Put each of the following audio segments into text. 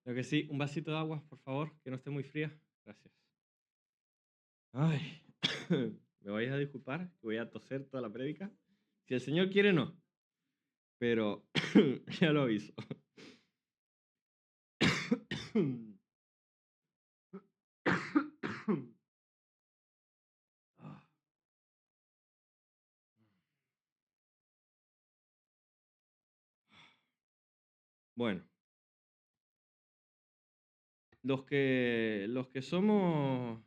Lo que sí, un vasito de agua, por favor, que no esté muy fría. Gracias. Ay, me vais a disculpar, que voy a toser toda la prédica. Si el Señor quiere, no. Pero ya lo aviso. Bueno, los que somos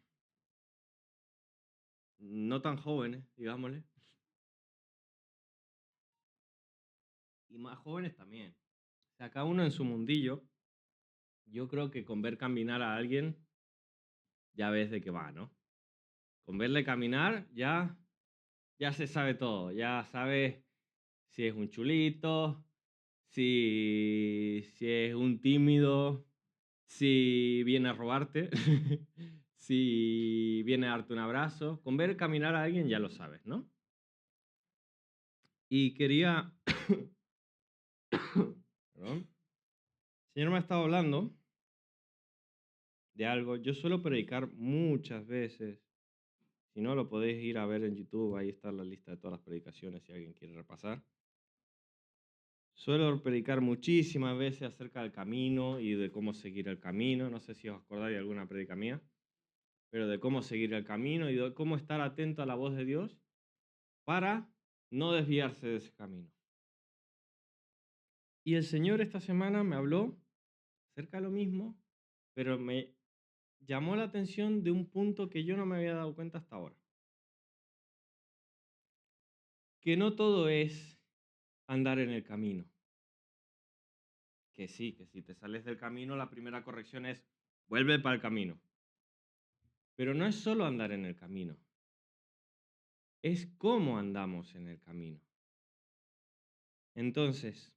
no tan jóvenes, digámosle, y más jóvenes también. O sea, cada uno en su mundillo, yo creo que con ver caminar a alguien, ya ves de qué va, ¿no? Con verle caminar, ya se sabe todo, ya sabes si es un chulito, si es un tímido, si viene a robarte, si viene a darte un abrazo. Con ver caminar a alguien ya lo sabes, ¿no? Y quería... Perdón. El Señor me ha estado hablando de algo. Yo suelo predicar muchas veces. Si no, lo podéis ir a ver en YouTube. Ahí está la lista de todas las predicaciones si alguien quiere repasar. Suelo predicar muchísimas veces acerca del camino y de cómo seguir el camino. No sé si os acordáis de alguna predica mía, pero de cómo seguir el camino y de cómo estar atento a la voz de Dios para no desviarse de ese camino. Y el Señor esta semana me habló acerca de lo mismo, pero me llamó la atención de un punto que yo no me había dado cuenta hasta ahora. Que no todo es andar en el camino. Que sí, que si te sales del camino, la primera corrección es vuelve para el camino. Pero no es solo andar en el camino, es cómo andamos en el camino. Entonces,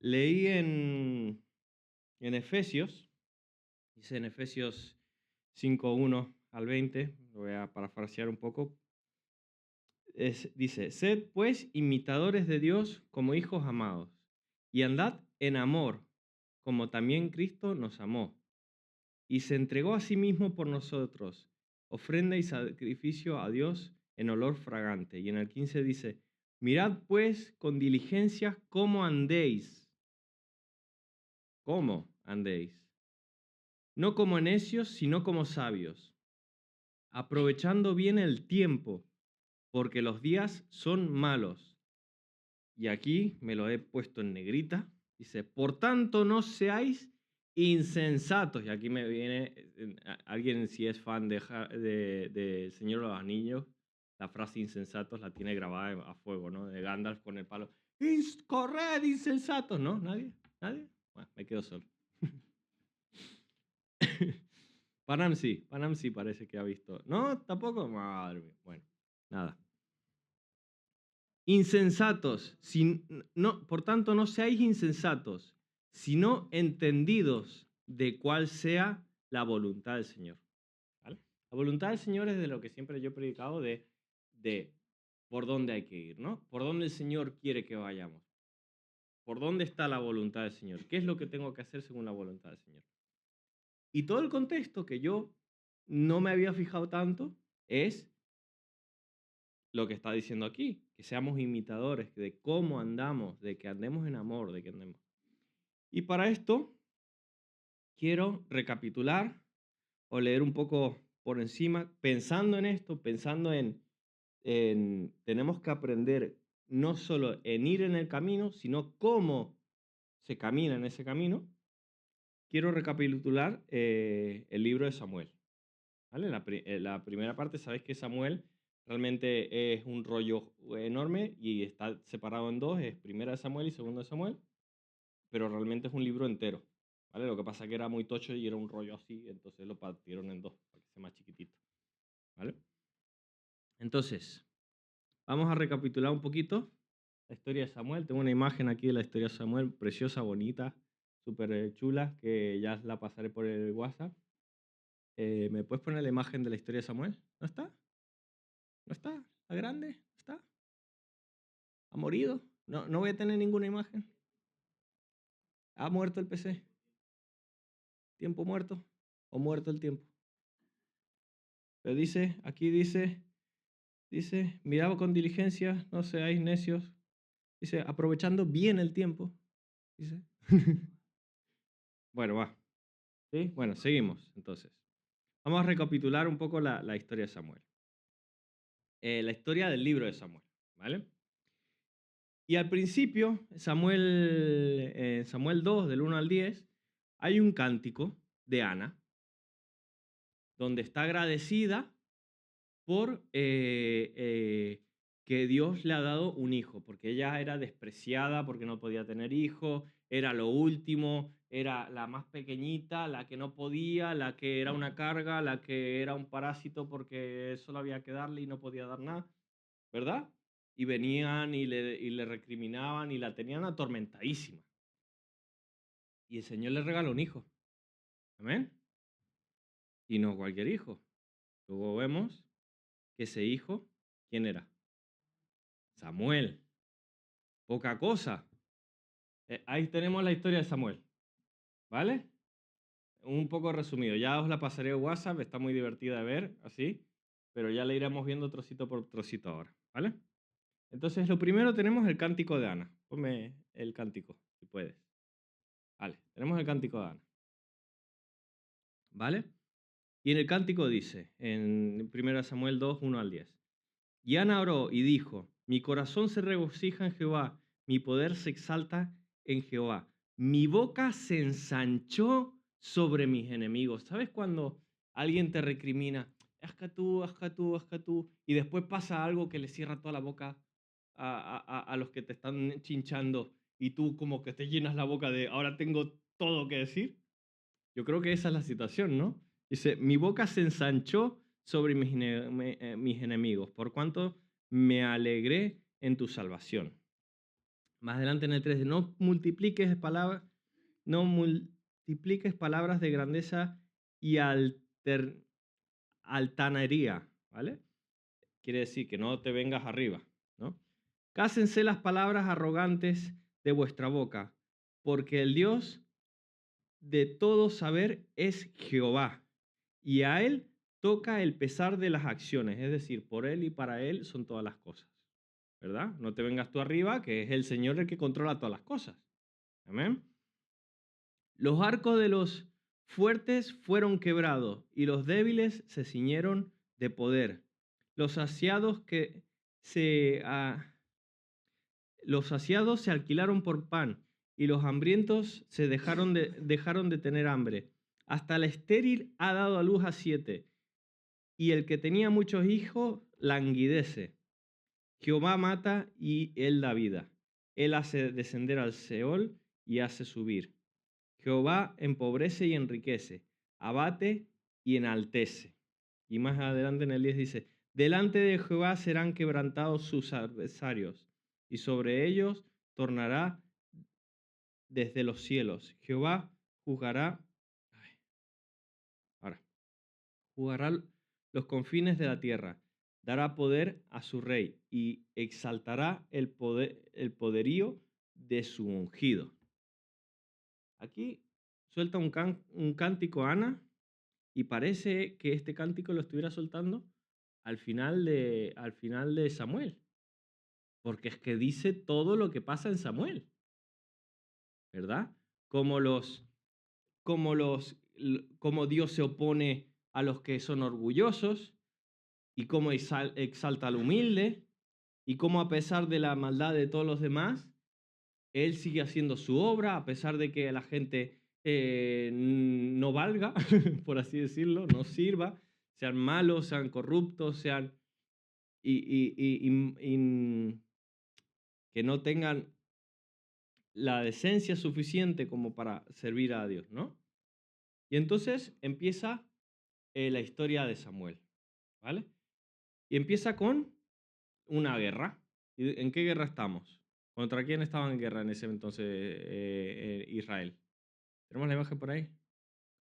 leí en Efesios, dice en Efesios 5:1 al 20, lo voy a parafrasear un poco, dice, sed pues imitadores de Dios como hijos amados, y andad en amor, como también Cristo nos amó, y se entregó a sí mismo por nosotros, ofrenda y sacrificio a Dios en olor fragante. Y en el 15 dice, mirad pues con diligencia cómo andéis, no como necios, sino como sabios, aprovechando bien el tiempo, porque los días son malos. Y aquí me lo he puesto en negrita. Dice, por tanto no seáis insensatos. Y aquí me viene, alguien si es fan de Señor de los Anillos, la frase insensatos la tiene grabada a fuego, ¿no? De Gandalf con el palo. Corred, insensatos, ¿no? ¿Nadie? ¿Nadie? Bueno, me quedo solo. Panam sí parece que ha visto. ¿No? ¿Tampoco? Madre mía. Bueno, nada. Insensatos, por tanto no seáis insensatos, sino entendidos de cuál sea la voluntad del Señor. ¿Vale? La voluntad del Señor es de lo que siempre yo he predicado, de por dónde hay que ir, ¿no? Por dónde el Señor quiere que vayamos. ¿Por dónde está la voluntad del Señor? ¿Qué es lo que tengo que hacer según la voluntad del Señor? Y todo el contexto que yo no me había fijado tanto es lo que está diciendo aquí, que seamos imitadores de cómo andamos, de que andemos en amor, de que andemos. Y para esto quiero recapitular o leer un poco por encima, pensando en esto, pensando en tenemos que aprender no solo en ir en el camino, sino cómo se camina en ese camino. Quiero recapitular el libro de Samuel. ¿Vale? La primera parte, sabéis que Samuel realmente es un rollo enorme y está separado en dos, es primera de Samuel y segunda de Samuel, pero realmente es un libro entero. ¿Vale? Lo que pasa es que era muy tocho y era un rollo así, entonces lo partieron en dos para que sea más chiquitito. ¿Vale? Entonces, vamos a recapitular un poquito la historia de Samuel. Tengo una imagen aquí de la historia de Samuel, preciosa, bonita, súper chula, que ya la pasaré por el WhatsApp. ¿Me puedes poner la imagen de la historia de Samuel? ¿No está? ¿No está? ¿Está grande? ¿Está? ¿Ha morido? No, no voy a tener ninguna imagen. ¿Ha muerto el PC? tiempo muerto o muerto el tiempo. Pero dice, aquí dice, mirad con diligencia, no seáis necios. Dice, aprovechando bien el tiempo. Dice. Bueno, va. ¿Sí? Bueno, seguimos entonces. Vamos a recapitular un poco la historia de Samuel. La historia del libro de Samuel, ¿vale? Y al principio, Samuel 2, del 1 al 10, hay un cántico de Ana, donde está agradecida por que Dios le ha dado un hijo, porque ella era despreciada, porque no podía tener hijo, era lo último, era la más pequeñita, la que no podía, la que era una carga, la que era un parásito porque solo había que darle y no podía dar nada, ¿verdad? Y venían y le recriminaban y la tenían atormentadísima. Y el Señor le regaló un hijo. Amén. Y no cualquier hijo. Luego vemos que ese hijo, ¿quién era? Samuel. Poca cosa. Ahí tenemos la historia de Samuel. ¿Vale? Un poco resumido. Ya os la pasaré a WhatsApp. Está muy divertida de ver, así. Pero ya la iremos viendo trocito por trocito ahora. ¿Vale? Entonces, lo primero tenemos el cántico de Ana. Ponme el cántico, si puedes. Vale, tenemos el cántico de Ana. ¿Vale? Y en el cántico dice, en 1 Samuel 2, 1 al 10. Y Ana oró y dijo, mi corazón se regocija en Jehová, mi poder se exalta en Jehová. Mi boca se ensanchó sobre mis enemigos. ¿Sabes cuando alguien te recrimina, asca tú, asca tú, asca tú, y después pasa algo que le cierra toda la boca a los que te están chinchando y tú como que te llenas la boca de, ahora tengo todo que decir? Yo creo que esa es la situación, ¿no? Dice, mi boca se ensanchó sobre mis enemigos, por cuanto me alegré en tu salvación. Más adelante en el 3, no multipliques palabras de grandeza y altanería, ¿vale? Quiere decir que no te vengas arriba, ¿no? Cásense las palabras arrogantes de vuestra boca, porque el Dios de todo saber es Jehová, y a él toca el pesar de las acciones, es decir, por él y para él son todas las cosas, ¿verdad? No te vengas tú arriba, que es el Señor el que controla todas las cosas. Amén. Los arcos de los fuertes fueron quebrados y los débiles se ciñeron de poder. Los saciados los saciados se alquilaron por pan y los hambrientos dejaron de tener hambre. Hasta la estéril ha dado a luz a 7 y el que tenía muchos hijos languidece. Jehová mata y él da vida. Él hace descender al Seol y hace subir. Jehová empobrece y enriquece, abate y enaltece. Y más adelante en el 10 dice, delante de Jehová serán quebrantados sus adversarios, y sobre ellos tornará desde los cielos. Jehová juzgará, ahora, jugará los confines de la tierra, dará poder a su rey y exaltará el poderío de su ungido. Aquí suelta un cántico Ana y parece que este cántico lo estuviera soltando al final de Samuel, porque es que dice todo lo que pasa en Samuel, ¿verdad? Como como Dios se opone a los que son orgullosos y cómo exalta al humilde y cómo a pesar de la maldad de todos los demás, Él sigue haciendo su obra a pesar de que la gente no valga, por así decirlo, no sirva, sean malos, sean corruptos, sean y que no tengan la decencia suficiente como para servir a Dios, ¿no? Y entonces empieza la historia de Samuel, ¿vale? Y empieza con una guerra. ¿Y en qué guerra estamos? ¿Contra quién estaban en guerra en ese entonces Israel? ¿Tenemos la imagen por ahí?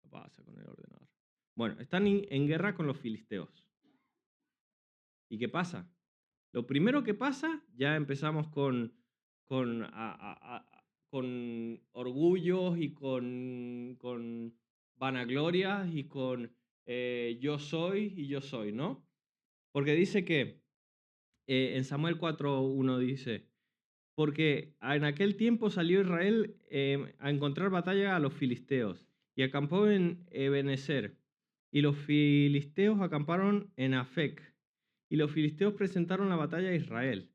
¿Qué pasa con el ordenador? Bueno, están en guerra con los filisteos. ¿Y qué pasa? Lo primero que pasa, ya empezamos con orgullos y con vanaglorias y con yo soy y yo soy, ¿no? Porque dice que en Samuel 4:1 dice, porque en aquel tiempo salió Israel a encontrar batalla a los filisteos y acampó en Ebenezer. Y los filisteos acamparon en Afec. Y los filisteos presentaron la batalla a Israel.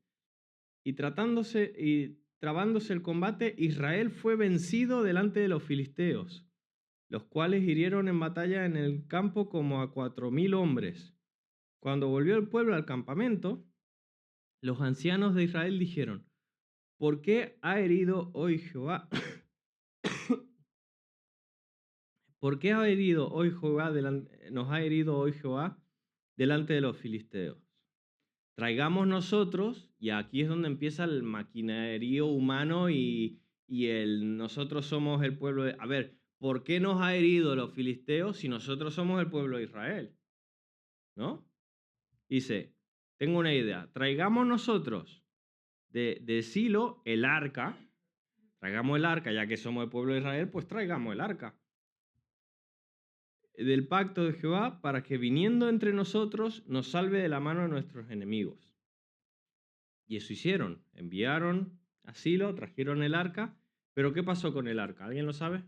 Y trabándose el combate, Israel fue vencido delante de los filisteos, los cuales hirieron en batalla en el campo como a 4.000 hombres. Cuando volvió el pueblo al campamento, los ancianos de Israel dijeron, ¿por qué ha herido hoy Jehová? ¿Por qué ha herido hoy Jehová nos ha herido hoy Jehová delante de los filisteos? Traigamos nosotros, y aquí es donde empieza el maquinerío humano y nosotros somos el pueblo de... A ver, ¿por qué nos ha herido los filisteos si nosotros somos el pueblo de Israel? ¿No? Dice, tengo una idea, traigamos nosotros de Silo el arca, traigamos el arca, ya que somos el pueblo de Israel, pues traigamos el arca del pacto de Jehová para que viniendo entre nosotros nos salve de la mano de nuestros enemigos. Y eso hicieron, enviaron a Silo, trajeron el arca, pero ¿qué pasó con el arca? ¿Alguien lo sabe?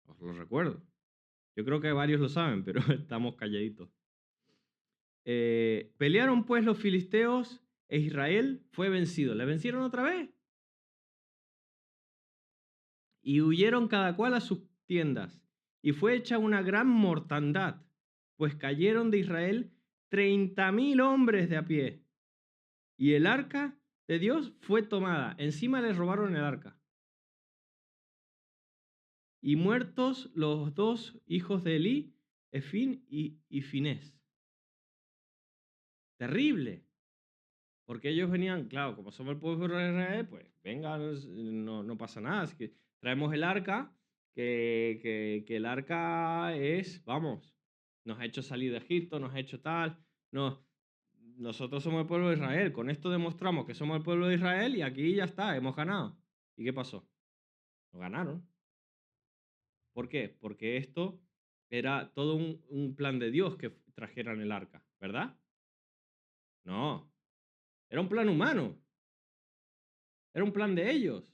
Os lo recuerdo. Yo creo que varios lo saben, pero estamos calladitos. Pelearon pues los filisteos e Israel fue vencido. ¿Le vencieron otra vez? Y huyeron cada cual a sus tiendas. Y fue hecha una gran mortandad, pues cayeron de Israel 30.000 hombres de a pie. Y el arca de Dios fue tomada. Encima les robaron el arca. Y muertos los dos hijos de Elí, Efín y Finés. Terrible. Porque ellos venían, claro, como somos el pueblo de Israel, pues venga, no pasa nada. Así que traemos el arca, que el arca es, vamos, nos ha hecho salir de Egipto, nos ha hecho tal. No, nosotros somos el pueblo de Israel. Con esto demostramos que somos el pueblo de Israel y aquí ya está, hemos ganado. ¿Y qué pasó? No ganaron. ¿Por qué? Porque esto era todo un plan de Dios que trajeran el arca, ¿verdad? No, era un plan humano, era un plan de ellos,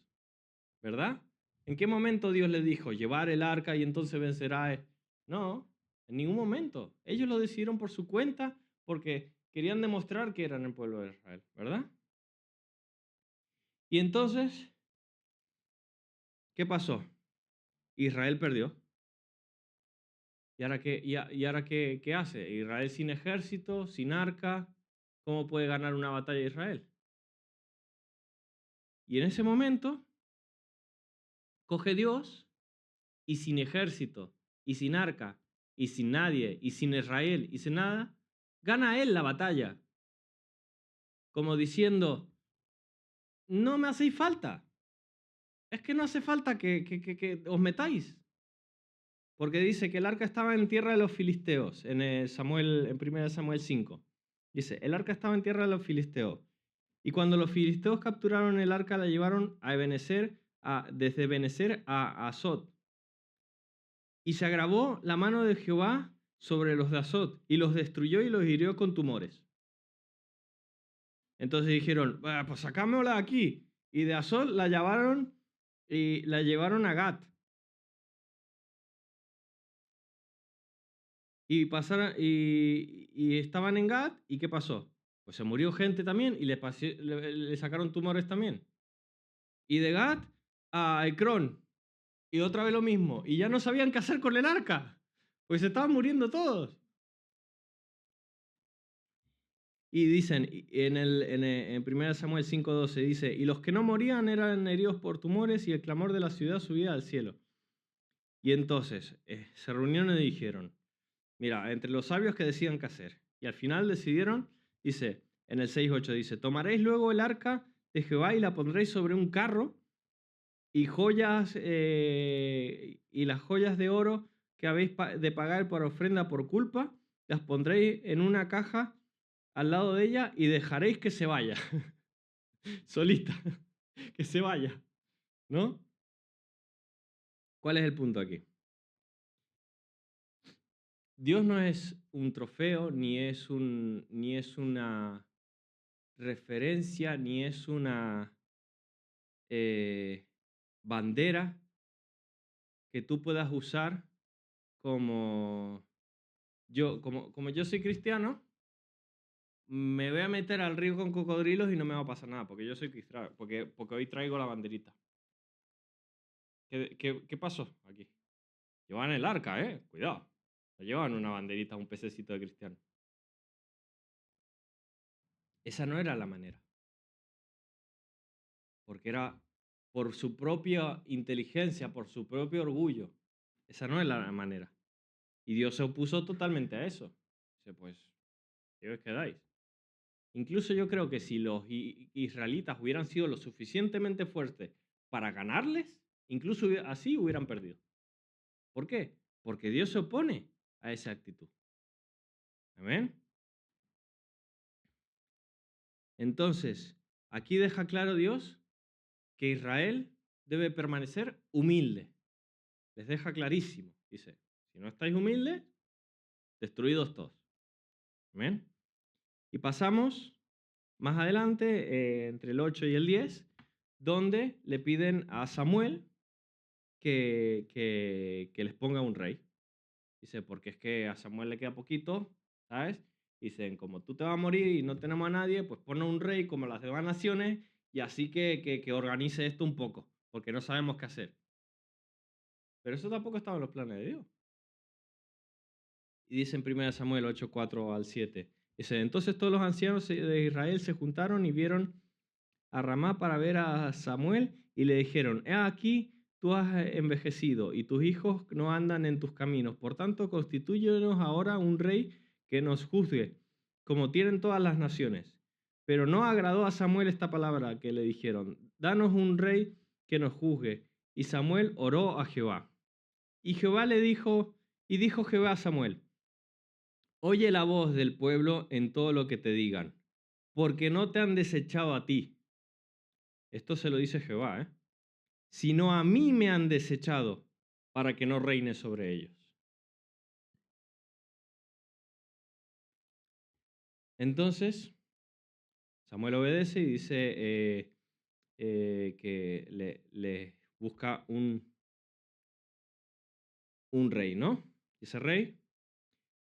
¿verdad? ¿En qué momento Dios les dijo llevar el arca y entonces vencerá? No, en ningún momento. Ellos lo decidieron por su cuenta porque querían demostrar que eran el pueblo de Israel, ¿verdad? Y entonces, ¿qué pasó? Israel perdió. ¿Y ahora qué hace? Israel sin ejército, sin arca, ¿cómo puede ganar una batalla Israel? Y en ese momento, coge Dios y sin ejército, y sin arca, y sin nadie, y sin Israel, y sin nada, gana él la batalla. Como diciendo, no me hacéis falta. Es que no hace falta que os metáis. Porque dice que el arca estaba en tierra de los filisteos, en 1 Samuel 5. Dice, el arca estaba en tierra de los filisteos. Y cuando los filisteos capturaron el arca, la llevaron a Ebenezer, desde Ebenezer a Asot. Y se agravó la mano de Jehová sobre los de Asot, y los destruyó y los hirió con tumores. Entonces dijeron, pues sacámosla aquí. Y de Asot la llevaron y la llevaron a Gat. Y estaban en Gat, ¿y qué pasó? Pues se murió gente también y le sacaron tumores también. Y de Gat a Ecrón, y otra vez lo mismo. Y ya no sabían qué hacer con el arca, pues se estaban muriendo todos. Y dicen, en 1 Samuel 5:12 dice, y los que no morían eran heridos por tumores y el clamor de la ciudad subía al cielo. Y entonces se reunieron y dijeron, mira, entre los sabios que decían qué hacer. Y al final decidieron, dice, en el 6:8 dice, tomaréis luego el arca de Jehová y la pondréis sobre un carro y joyas y las joyas de oro que habéis de pagar por ofrenda por culpa, las pondréis en una caja al lado de ella y dejaréis que se vaya, solita, que se vaya, ¿no? ¿Cuál es el punto aquí? Dios no es un trofeo, ni es una referencia, ni es una eh, bandera que tú puedas usar como como yo soy cristiano, me voy a meter al río con cocodrilos y no me va a pasar nada, porque yo soy cristiano, porque hoy traigo la banderita. ¿Qué pasó aquí? Llevan el arca, cuidado. No llevan una banderita, un pececito de cristiano. Esa no era la manera, porque era por su propia inteligencia, por su propio orgullo. Esa no es la manera. Y Dios se opuso totalmente a eso. Dice, pues, ¿qué os quedáis? Incluso yo creo que si los israelitas hubieran sido lo suficientemente fuertes para ganarles, incluso así hubieran perdido. ¿Por qué? Porque Dios se opone a esa actitud. Amén. Entonces, aquí deja claro Dios que Israel debe permanecer humilde. Les deja clarísimo. Dice, si no estáis humildes, destruidos todos. Amén. Y pasamos más adelante, entre el 8 y el 10, donde le piden a Samuel que les ponga un rey. Dice, porque es que a Samuel le queda poquito, ¿sabes? Dicen, como tú te vas a morir y no tenemos a nadie, pues pone un rey como las demás naciones y así que organice esto un poco, porque no sabemos qué hacer. Pero eso tampoco estaba en los planes de Dios. Y dice en 1 Samuel 8, 4 al 7. Dice, entonces todos los ancianos de Israel se juntaron y vieron a Ramá para ver a Samuel y le dijeron, he aquí, tú has envejecido y tus hijos no andan en tus caminos. Por tanto, constitúyenos ahora un rey que nos juzgue, como tienen todas las naciones. Pero no agradó a Samuel esta palabra que le dijeron, danos un rey que nos juzgue. Y Samuel oró a Jehová. Y Jehová le dijo, y dijo Jehová a Samuel, oye la voz del pueblo en todo lo que te digan, porque no te han desechado a ti. Esto se lo dice Jehová, sino a mí me han desechado para que no reine sobre ellos. Entonces, Samuel obedece y dice que le busca un rey, ¿no? Y ese rey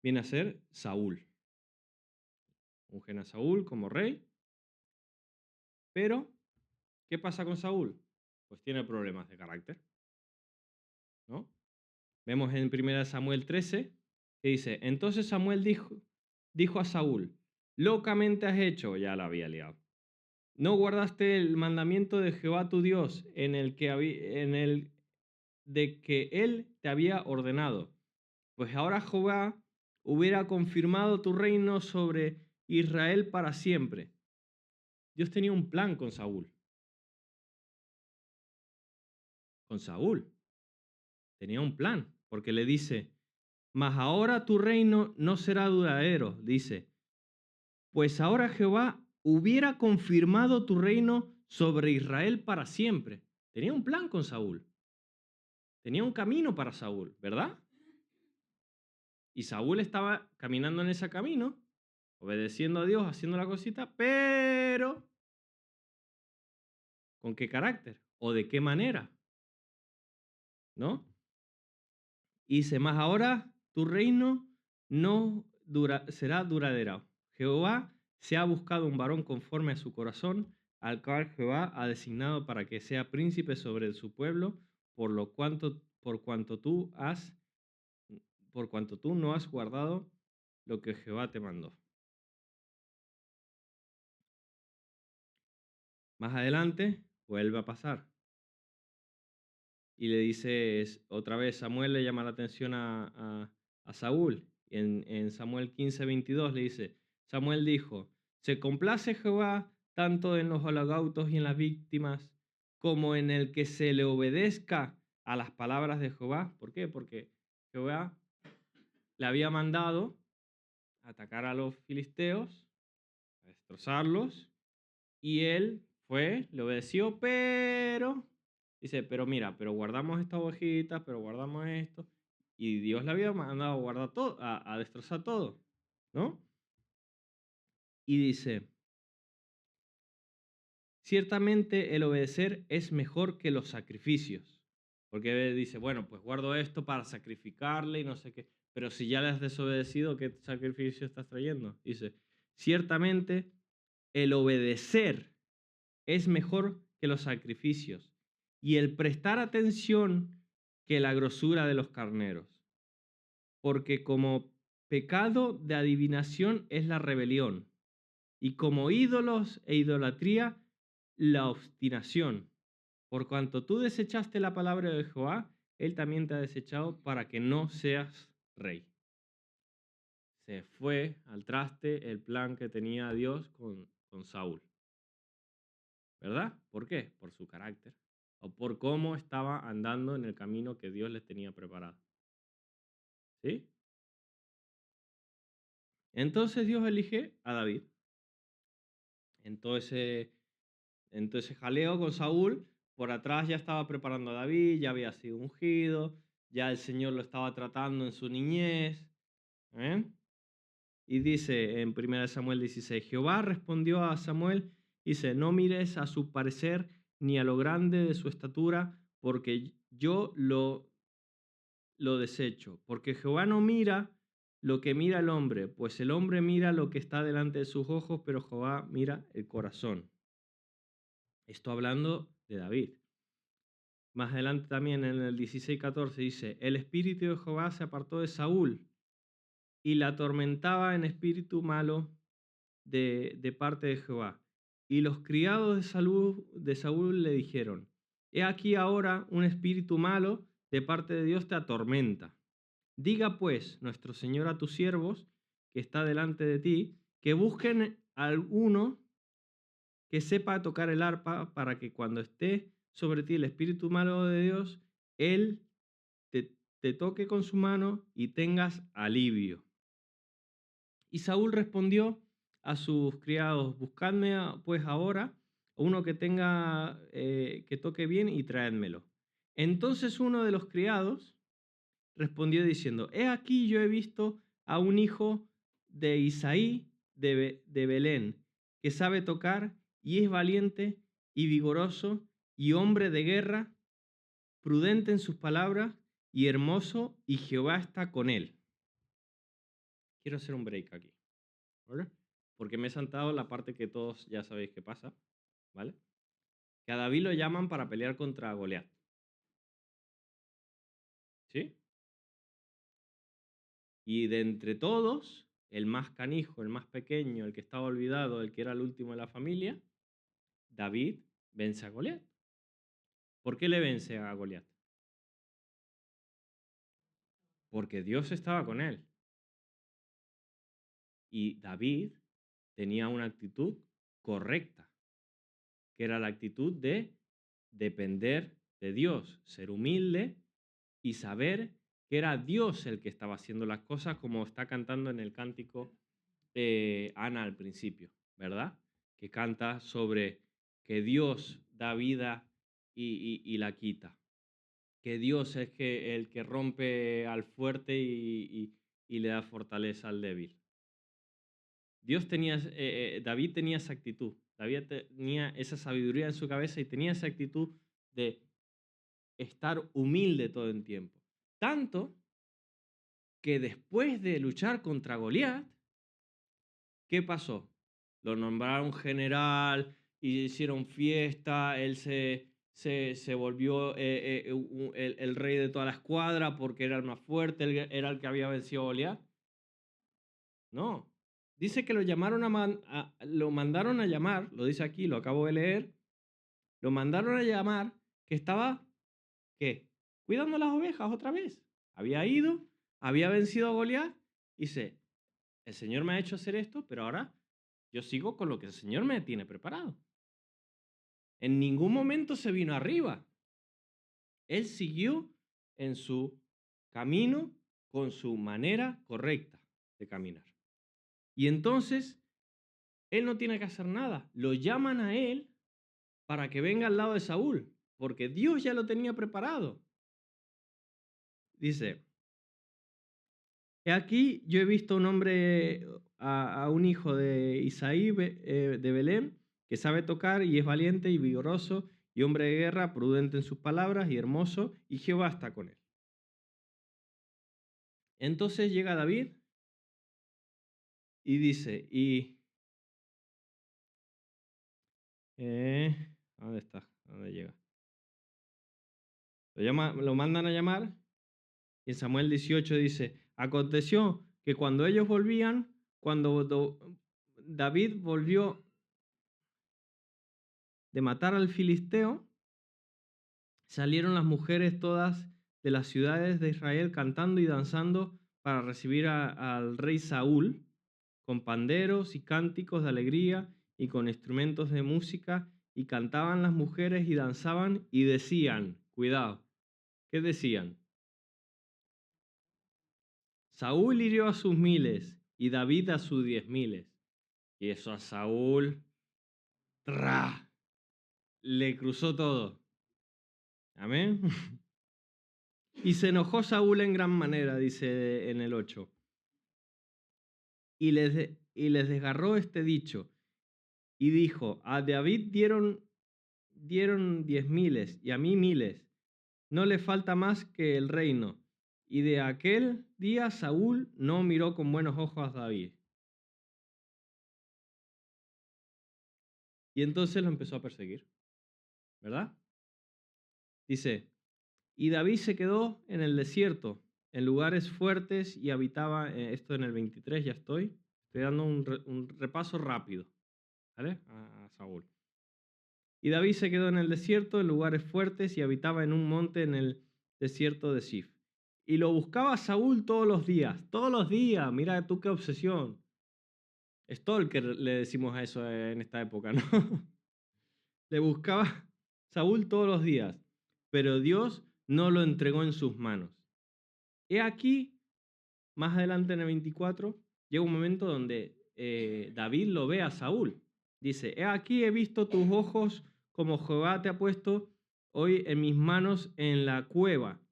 viene a ser Saúl. Ungen a Saúl como rey. Pero, ¿qué pasa con Saúl? Pues tiene problemas de carácter, ¿no? Vemos en 1 Samuel 13 que dice, entonces Samuel dijo a Saúl, locamente has hecho, ya la había liado. No guardaste el mandamiento de Jehová tu Dios en el de que él te había ordenado. Pues ahora Jehová hubiera confirmado tu reino sobre Israel para siempre. Dios tenía un plan con Saúl. Con Saúl. Tenía un plan, porque le dice, mas ahora tu reino no será duradero, dice, pues ahora Jehová hubiera confirmado tu reino sobre Israel para siempre. Tenía un plan con Saúl. Tenía un camino para Saúl, ¿verdad? Y Saúl estaba caminando en ese camino, obedeciendo a Dios, haciendo la cosita, pero ¿con qué carácter? ¿O de qué manera? ¿No? Y dice, más ahora tu reino no será duradero. Jehová se ha buscado un varón conforme a su corazón, al cual Jehová ha designado para que sea príncipe sobre su pueblo, por cuanto tú no has guardado lo que Jehová te mandó. Más adelante vuelve a pasar. Y le dice otra vez, Samuel le llama la atención a Saúl. En Samuel 15:22 le dice, Samuel dijo, ¿se complace Jehová tanto en los holocaustos y en las víctimas como en el que se le obedezca a las palabras de Jehová? ¿Por qué? Porque Jehová le había mandado atacar a los filisteos, a destrozarlos, y él le obedeció, pero Dice, pero mira, pero guardamos estas ovejitas, pero guardamos esto. Y Dios le había mandado a guardar todo, a destrozar todo, ¿no? Y dice, ciertamente el obedecer es mejor que los sacrificios. Porque dice, bueno, pues guardo esto para sacrificarle y no sé qué. Pero si ya le has desobedecido, ¿qué sacrificio estás trayendo? Dice, ciertamente el obedecer es mejor que los sacrificios y el prestar atención que la grosura de los carneros. Porque como pecado de adivinación es la rebelión, y como ídolos e idolatría la obstinación. Por cuanto tú desechaste la palabra de Jehová, él también te ha desechado para que no seas rey. Se fue al traste el plan que tenía Dios con Saúl. ¿Verdad? ¿Por qué? Por su carácter. O por cómo estaba andando en el camino que Dios les tenía preparado. ¿Sí? Entonces Dios elige a David. Entonces jaleo con Saúl, por atrás ya estaba preparando a David, ya había sido ungido, ya el Señor lo estaba tratando en su niñez. ¿Eh? Y dice en 1 Samuel 16, Jehová respondió a Samuel, dice, no mires a su parecer ni a lo grande de su estatura, porque yo lo desecho. Porque Jehová no mira lo que mira el hombre, pues el hombre mira lo que está delante de sus ojos, pero Jehová mira el corazón. Esto hablando de David. Más adelante también en el 16:14 dice, el espíritu de Jehová se apartó de Saúl y la atormentaba en espíritu malo de parte de Jehová. Y los criados de Saúl le dijeron, he aquí ahora un espíritu malo de parte de Dios te atormenta. Diga pues nuestro Señor a tus siervos que está delante de ti, que busquen a alguno que sepa tocar el arpa para que cuando esté sobre ti el espíritu malo de Dios, él te toque con su mano y tengas alivio. Y Saúl respondió a sus criados, buscadme pues ahora uno que tenga, que toque bien y traédmelo. Entonces uno de los criados respondió diciendo, he aquí yo he visto a un hijo de Isaí de Belén, que sabe tocar y es valiente y vigoroso y hombre de guerra, prudente en sus palabras y hermoso, y Jehová está con él. Quiero hacer un break aquí, ¿vale? Porque me he saltado la parte que todos ya sabéis que pasa, ¿vale? Que a David lo llaman para pelear contra Goliat. ¿Sí? Y de entre todos, el más canijo, el más pequeño, el que estaba olvidado, el que era el último de la familia, David vence a Goliat. ¿Por qué le vence a Goliat? Porque Dios estaba con él. Y David tenía una actitud correcta, que era la actitud de depender de Dios, ser humilde y saber que era Dios el que estaba haciendo las cosas, como está cantando en el cántico Ana al principio, ¿verdad? Que canta sobre que Dios da vida y la quita, que Dios es el que rompe al fuerte y le da fortaleza al débil. David tenía esa actitud, David tenía esa sabiduría en su cabeza y tenía esa actitud de estar humilde todo el tiempo. Tanto que después de luchar contra Goliat, ¿qué pasó? Lo nombraron general y hicieron fiesta, él se volvió el rey de toda la escuadra porque era el más fuerte, era el que había vencido a Goliat. No, dice que lo mandaron a llamar, lo dice aquí, lo acabo de leer, lo mandaron a llamar que estaba, ¿qué? Cuidando las ovejas otra vez. Había ido, había vencido a Goliat y dice, el Señor me ha hecho hacer esto, pero ahora yo sigo con lo que el Señor me tiene preparado. En ningún momento se vino arriba. Él siguió en su camino con su manera correcta de caminar. Y entonces, él no tiene que hacer nada. Lo llaman a él para que venga al lado de Saúl. porque Dios ya lo tenía preparado. Dice, he aquí, yo he visto a un hombre, a un hijo de Isaí de Belén, que sabe tocar y es valiente y vigoroso, y hombre de guerra, prudente en sus palabras y hermoso, y Jehová está con él. Entonces llega David y dice, ¿dónde está? ¿Dónde llega? Lo mandan a llamar, y en Samuel 18 dice, aconteció que cuando ellos volvían, David volvió de matar al filisteo, salieron las mujeres todas de las ciudades de Israel cantando y danzando para recibir al rey Saúl, con panderos y cánticos de alegría y con instrumentos de música, y cantaban las mujeres y danzaban y decían, cuidado, ¿qué decían? Saúl hirió a sus miles y David a sus 10.000. Y eso a Saúl, ¡tra!, le cruzó todo. Amén. Y se enojó Saúl en gran manera, dice en el 8. Y les desgarró este dicho. Y dijo, a David dieron 10.000 y a mí 1.000. No le falta más que el reino. Y de aquel día Saúl no miró con buenos ojos a David. Y entonces lo empezó a perseguir, ¿verdad? Dice, y David se quedó en el desierto, en lugares fuertes, y habitaba, esto en el 23 ya estoy dando un repaso rápido, ¿vale? A Saúl. Y David se quedó en el desierto, en lugares fuertes, y habitaba en un monte en el desierto de Sif. Y lo buscaba Saúl todos los días, mira tú qué obsesión. Stalker le decimos a eso en esta época, ¿no? Le buscaba Saúl todos los días, pero Dios no lo entregó en sus manos. He aquí, más adelante en el 24, llega un momento donde David lo ve a Saúl. Dice, he aquí he visto tus ojos como Jehová te ha puesto hoy en mis manos en la cueva,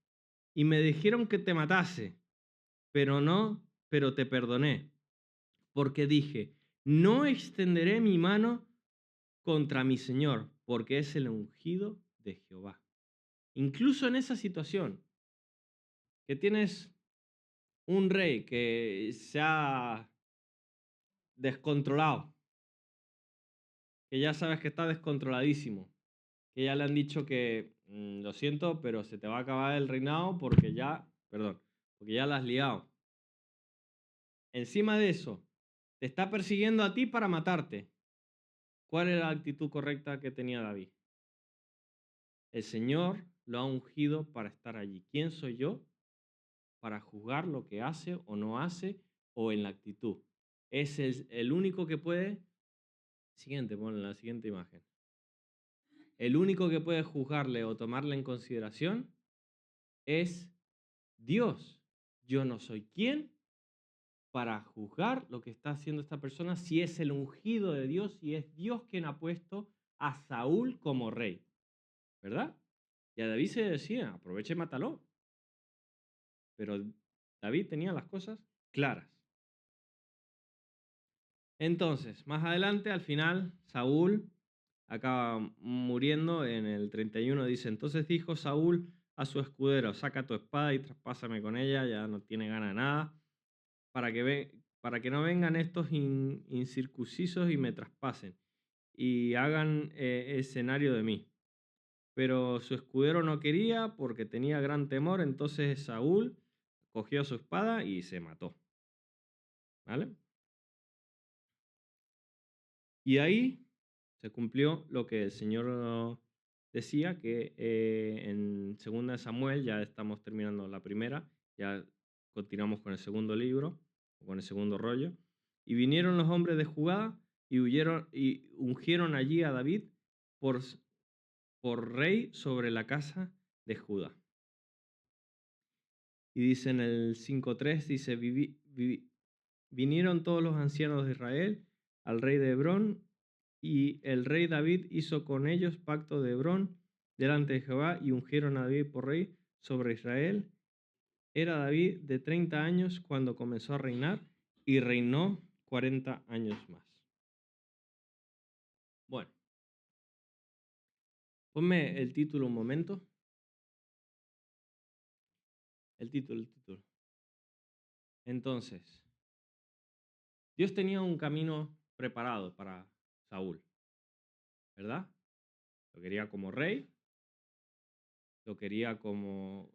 y me dijeron que te matase, pero te perdoné, porque dije, no extenderé mi mano contra mi Señor, porque es el ungido de Jehová. Incluso en esa situación, que tienes un rey que se ha descontrolado, que ya sabes que está descontroladísimo, que ya le han dicho que lo siento, pero se te va a acabar el reinado porque ya la has liado. Encima de eso, te está persiguiendo a ti para matarte. ¿Cuál era la actitud correcta que tenía David? El Señor lo ha ungido para estar allí. ¿Quién soy yo para juzgar lo que hace o no hace o en la actitud? Es el único que puede. Siguiente, ponle la siguiente imagen. El único que puede juzgarle o tomarle en consideración es Dios. Yo no soy quien para juzgar lo que está haciendo esta persona si es el ungido de Dios y es Dios quien ha puesto a Saúl como rey, ¿verdad? Y a David se decía, aproveche y mátalo. Pero David tenía las cosas claras. Entonces, más adelante, al final, Saúl acaba muriendo en el 31, dice, entonces dijo Saúl a su escudero, saca tu espada y traspásame con ella, ya no tiene gana de nada, para que no vengan estos incircuncisos y me traspasen y hagan escenario de mí. Pero su escudero no quería porque tenía gran temor, entonces Saúl cogió su espada y se mató. ¿Vale? Y ahí se cumplió lo que el Señor decía, que en 2 Samuel, ya estamos terminando la primera, ya continuamos con el segundo libro, con el segundo rollo, y vinieron los hombres de Judá y huyeron y ungieron allí a David por rey sobre la casa de Judá. Y dice en el 5:3, dice, vinieron todos los ancianos de Israel al rey de Hebrón, y el rey David hizo con ellos pacto de Hebrón, delante de Jehová y ungieron a David por rey sobre Israel. Era David de 30 años cuando comenzó a reinar y reinó 40 años más. Bueno, ponme el título un momento. El título. Entonces, Dios tenía un camino preparado para Saúl, ¿verdad? Lo quería como rey, lo quería como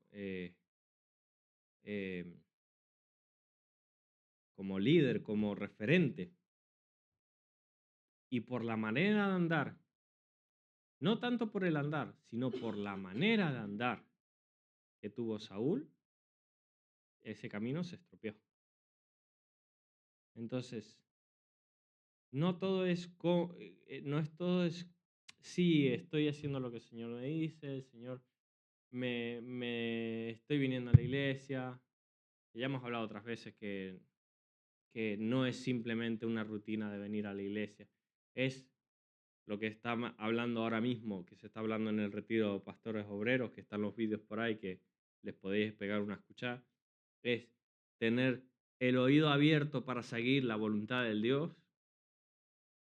líder, como referente. Y por la manera de andar, no tanto por el andar, sino por la manera de andar que tuvo Saúl, ese camino se estropeó. Entonces, no todo es, no es todo es, sí, estoy haciendo lo que el Señor me dice, el Señor me estoy viniendo a la iglesia. Ya hemos hablado otras veces que no es simplemente una rutina de venir a la iglesia, es lo que está hablando ahora mismo, que se está hablando en el retiro de pastores obreros, que están los vídeos por ahí que les podéis pegar una escuchada, es tener el oído abierto para seguir la voluntad del Dios,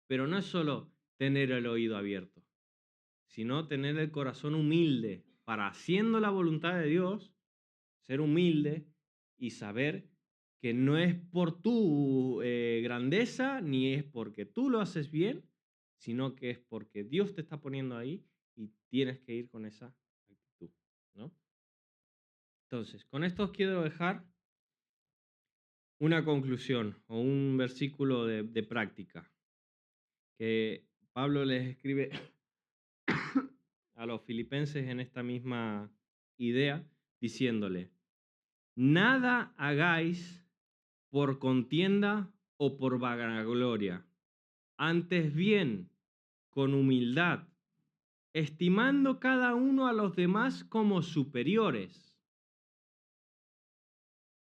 pero no es solo tener el oído abierto, sino tener el corazón humilde para, haciendo la voluntad de Dios, ser humilde y saber que no es por tu grandeza ni es porque tú lo haces bien, sino que es porque Dios te está poniendo ahí y tienes que ir con esa actitud, ¿no? Entonces, con esto os quiero dejar una conclusión o un versículo de práctica que Pablo les escribe a los filipenses en esta misma idea, diciéndole: nada hagáis por contienda o por vanagloria, antes bien con humildad, estimando cada uno a los demás como superiores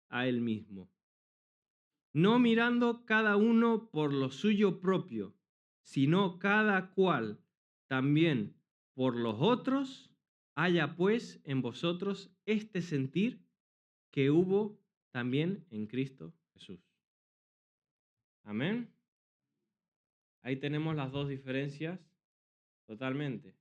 a él mismo, no mirando cada uno por lo suyo propio, sino cada cual también por los otros. Haya pues en vosotros este sentir que hubo también en Cristo Jesús. Amén. Ahí tenemos las dos diferencias totalmente,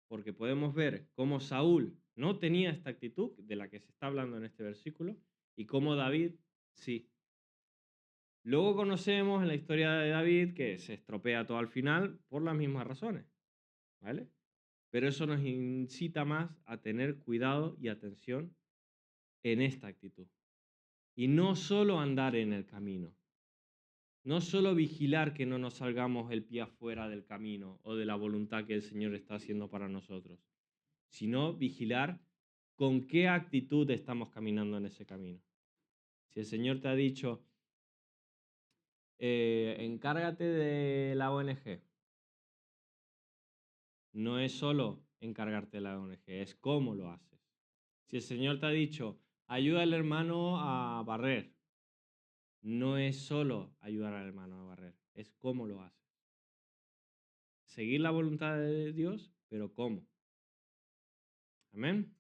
porque podemos ver cómo Saúl no tenía esta actitud de la que se está hablando en este versículo y cómo David sí. Luego conocemos en la historia de David que se estropea todo al final por las mismas razones, ¿vale? Pero eso nos incita más a tener cuidado y atención en esta actitud. Y no solo andar en el camino, no solo vigilar que no nos salgamos el pie afuera del camino o de la voluntad que el Señor está haciendo para nosotros, sino vigilar con qué actitud estamos caminando en ese camino. Si el Señor te ha dicho, encárgate de la ONG, no es solo encargarte de la ONG, es cómo lo haces. Si el Señor te ha dicho, ayuda al hermano a barrer, no es solo ayudar al hermano a barrer, es cómo lo haces. Seguir la voluntad de Dios, pero cómo. Amén.